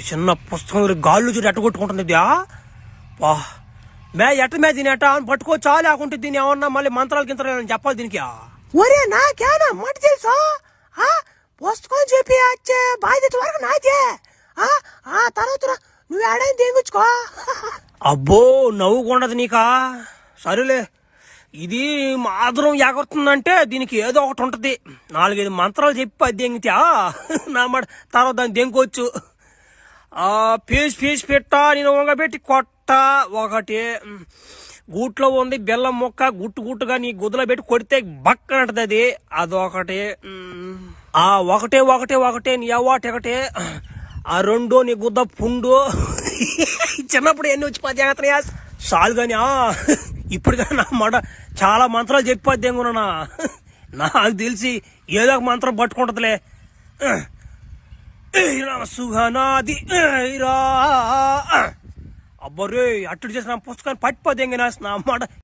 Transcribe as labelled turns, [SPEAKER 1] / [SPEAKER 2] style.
[SPEAKER 1] చిన్న పుస్తకం గాళ్ళు చూడు ఎట్ట కొట్టుకుంటుంది వా మే ఎట్ట మే దీని ఎట్ట పట్టుకోవచ్చా లేకుంటే దీన్ని ఏమన్నా మళ్ళీ మంత్రాలు గింతరాలని చెప్పాలి దీనికి.
[SPEAKER 2] ఒరే నాకేనా మాట తెలుసా? పుస్తకం చెప్పి వచ్చే బాధ్యత వరకు నాదే. తర్వాత నువ్వు ఏడైనా తెంగుచ్చుకో.
[SPEAKER 1] అబ్బో నవ్వుకుండదు నీకా. సరేలే, ఇది మాత్రం ఎగరుతుందంటే దీనికి ఏదో ఒకటి ఉంటది. 4-5 మంత్రాలు చెప్పి అది దెంగితే నా మాట తర్వాత దాన్ని దెంగొచ్చు. పీస్ పెట్ట నేను వంగబెట్టి కొట్ట ఒకటి గూట్లో ఉంది బెల్లం మొక్క గుట్టుగా నీ గుద్దలో పెట్టి కొడితే బక్కనంటది అది. అదొకటి. ఒకటే నీ అవ్వాటి ఒకటే. 2 నీ గుద్ద పుండు. చిన్నప్పుడు ఎన్ని వచ్చి 10 జాగ్రత్త చాలు కాని ఇప్పుడు కానీ నా మాట చాలా మంత్రాలు చెప్పి దెంగునా. నాకు తెలిసి ఏదో ఒక మంత్రం పట్టుకుంటదిలే. సుఖనాది అబ్బరే అట్టుడు చేసిన పుస్తకాన్ని పట్టిపోదెంగినా నా మాట.